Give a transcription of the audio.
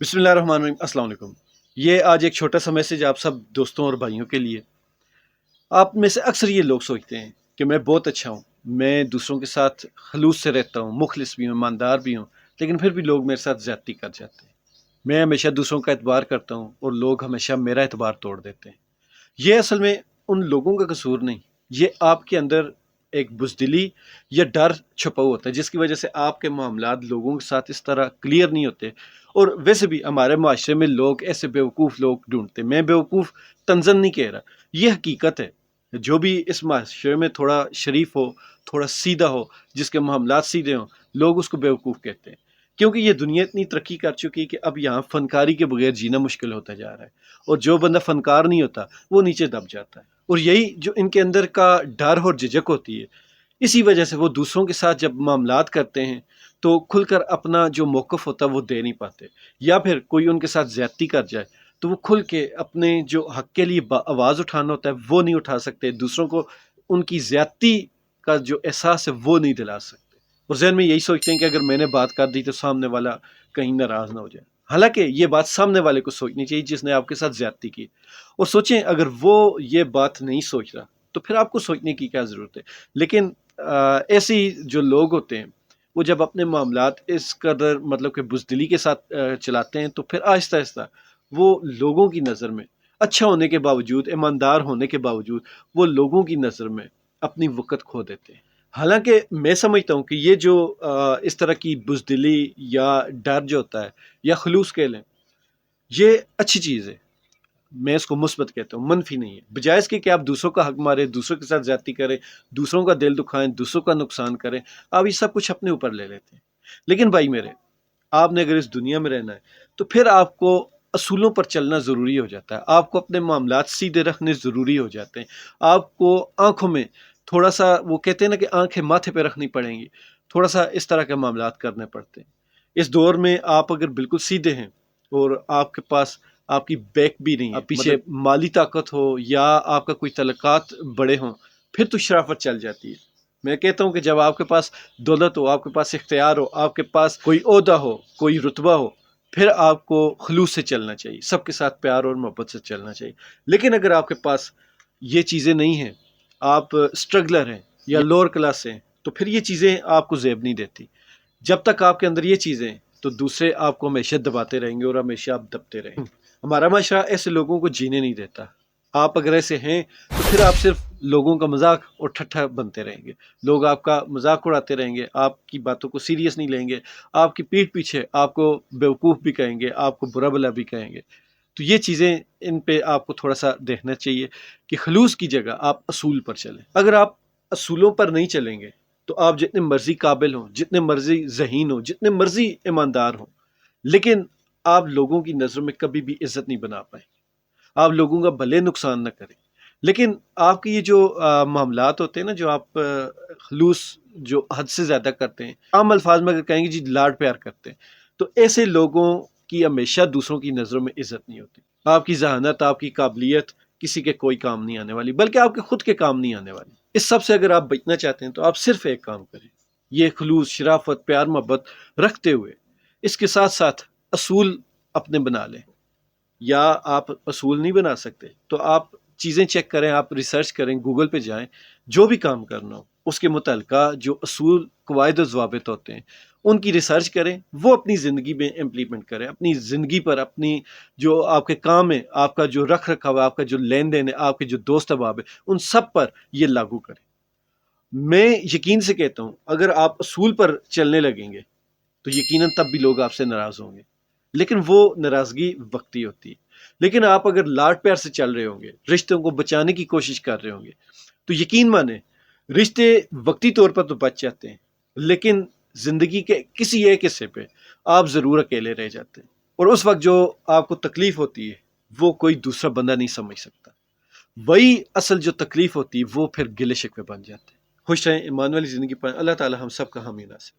बिस्मिल्लाहिर्रहमानिर्रहीम, अस्सलाम वालेकुम। ये आज एक छोटा सा मैसेज आप सब दोस्तों और भाइयों के लिए। आप में से अक्सर ये लोग सोचते हैं कि मैं बहुत अच्छा हूँ, मैं दूसरों के साथ खलूस से रहता हूँ, मुखलिस भी हूँ, ईमानदार भी हूँ, लेकिन फिर भी लोग मेरे साथ ज़्यादती कर जाते हैं। मैं हमेशा दूसरों का एतबार करता हूँ और लोग हमेशा मेरा एतबार तोड़ देते हैं। ये असल में उन लोगों का कसूर नहीं, ये आपके अंदर एक बुज़दिली या डर छुपा हुआ होता है जिसकी वजह से आपके मामलात लोगों के साथ इस तरह क्लियर नहीं होते। और वैसे भी हमारे माशरे में लोग ऐसे बेवकूफ़ लोग ढूंढते हैं। मैं बेवकूफ़ तंजन नहीं कह रहा, ये हकीकत है। जो भी इस माशरे में थोड़ा शरीफ हो, थोड़ा सीधा हो, जिसके मामलात सीधे हों, लोग उसको बेवकूफ़ कहते हैं। क्योंकि ये दुनिया इतनी तरक्की कर चुकी है कि अब यहाँ फ़नकारी के बगैर जीना मुश्किल होता जा रहा है, और जो बंदा फ़नकार नहीं होता वो नीचे दब जाता है। और यही जो इनके अंदर का डर और झिझक होती है, इसी वजह से वो दूसरों के साथ जब मामलात करते हैं तो खुलकर अपना जो मौक़िफ़ होता है वो दे नहीं पाते। या फिर कोई उनके साथ ज़्यादती कर जाए तो वो खुल के अपने जो हक़ के लिए आवाज़ उठाना होता है वो नहीं उठा सकते, दूसरों को उनकी ज़्यादती का जो एहसास है वो नहीं दिला सकते। और ज़हन में यही सोचते हैं कि अगर मैंने बात कर दी तो सामने वाला कहीं नाराज़ ना हो जाए। हालांकि ये बात सामने वाले को सोचनी चाहिए जिसने आपके साथ ज़्यादती की। और सोचें, अगर वो ये बात नहीं सोच रहा तो फिर आपको सोचने की क्या ज़रूरत है। लेकिन ऐसे ही जो लोग होते हैं वो जब अपने मामलात इस कदर मतलब कि बुज़दिली के साथ चलाते हैं तो फिर आहिस्ता आहिस्ता वो लोगों की नज़र में अच्छा होने के बावजूद, ईमानदार होने के बावजूद, वो लोगों की नज़र में अपनी वक़्त खो देते हैं। हालांकि मैं समझता हूँ कि ये जो इस तरह की बुज़दिली या डर जो होता है या खलूस कह लें, ये अच्छी चीज़ है। मैं इसको मुस्बत कहता हूँ, मनफी नहीं है। बजाय इसके कि आप दूसरों का हक मारें, दूसरों के साथ ज़्यादती करें, दूसरों का दिल दुखाएं, दूसरों का नुकसान करें, आप ये सब कुछ अपने ऊपर ले लेते हैं। लेकिन भाई मेरे, आपने अगर इस दुनिया में रहना है तो फिर आपको असूलों पर चलना ज़रूरी हो जाता है। आपको अपने मामलात सीधे रखने ज़रूरी हो जाते हैं। आपको आंखों में थोड़ा सा, वो कहते हैं ना कि आंखें माथे पे रखनी पड़ेंगी, थोड़ा सा इस तरह के मामलात करने पड़ते हैं। इस दौर में आप अगर बिल्कुल सीधे हैं और आपके पास आपकी बैक भी नहीं है, पीछे मतलब माली ताकत हो या आपका कोई तलकात बड़े हों, फिर तो शराफत चल जाती है। मैं कहता हूँ कि जब आपके पास दौलत हो, आपके पास इख्तियार हो, आपके पास कोई ओहदा हो, कोई रुतबा हो, फिर आपको खलूस से चलना चाहिए, सबके साथ प्यार और मोहब्बत से चलना चाहिए। लेकिन अगर आपके पास ये चीज़ें नहीं हैं, आप स्ट्रगलर हैं या लोअर क्लास से हैं, तो फिर ये चीज़ें आपको ज़ेब नहीं देती। जब तक आपके अंदर ये चीज़ें हैं तो दूसरे आपको हमेशा दबाते रहेंगे और हमेशा आप दबते रहेंगे। हमारा माशरा ऐसे लोगों को जीने नहीं देता। आप अगर ऐसे हैं तो फिर आप सिर्फ लोगों का मजाक और ठट्ठा बनते रहेंगे। लोग आपका मजाक उड़ाते रहेंगे, आपकी बातों को सीरियस नहीं लेंगे, आपकी पीठ पीछे आपको बेवकूफ़ भी कहेंगे, आपको बुरा भला भी कहेंगे। तो ये चीज़ें, इन पे आपको थोड़ा सा देखना चाहिए कि खलूस की जगह आप असूल पर चलें। अगर आप असूलों पर नहीं चलेंगे तो आप जितने मर्जी काबिल हों, जितने मर्जी ज़हीन हों, जितने मर्जी ईमानदार हों, लेकिन आप लोगों की नज़रों में कभी भी इज्जत नहीं बना पाए। आप लोगों का भले नुकसान ना करें, लेकिन आपके ये जो मामलात होते हैं ना, जो आप खलूस जो हद से ज़्यादा करते हैं, आम अल्फाज में अगर कहेंगे जी लाड प्यार करते हैं, तो ऐसे लोगों की हमेशा दूसरों की नज़रों में इज्जत नहीं होती। आपकी जहानत, आपकी काबिलियत किसी के कोई काम नहीं आने वाली, बल्कि आपके खुद के काम नहीं आने वाली। इस सब से अगर आप बचना चाहते हैं तो आप सिर्फ एक काम करें, ये खलूस, शराफत, प्यार मोहब्बत रखते हुए इसके साथ साथ असूल अपने बना लें। या आप असूल नहीं बना सकते तो आप चीज़ें चेक करें, आप रिसर्च करें, गूगल पे जाएं, जो भी काम करना हो उसके मुतल्लिका जो असूल, कवायद और ज़वाबित होते हैं उनकी रिसर्च करें, वो अपनी ज़िंदगी में इम्प्लीमेंट करें। अपनी ज़िंदगी पर, अपनी जो आपके काम है, आपका जो रख रखाव है, आपका जो लेन देन है, आपके जो दोस्त अहबाब है, उन सब पर ये लागू करें। मैं यकीन से कहता हूँ अगर आप असूल पर चलने लगेंगे तो यकीनन तब भी लोग आपसे नाराज़ होंगे, लेकिन वो नाराज़गी वक्ती होती है। लेकिन आप अगर लाड प्यार से चल रहे होंगे, रिश्तों को बचाने की कोशिश कर रहे होंगे, तो यकीन माने रिश्ते वक्ती तौर पर तो बच जाते हैं, लेकिन ज़िंदगी के किसी एक हिस्से पे आप ज़रूर अकेले रह जाते हैं। और उस वक्त जो आपको तकलीफ़ होती है वो कोई दूसरा बंदा नहीं समझ सकता। वही असल जो तकलीफ़ होती है वो फिर गिले शिकवे बन जाते हैं। खुश रहें, ईमान वाली ज़िंदगी पाएं। अल्लाह ताला हम सब का हामी नासिर।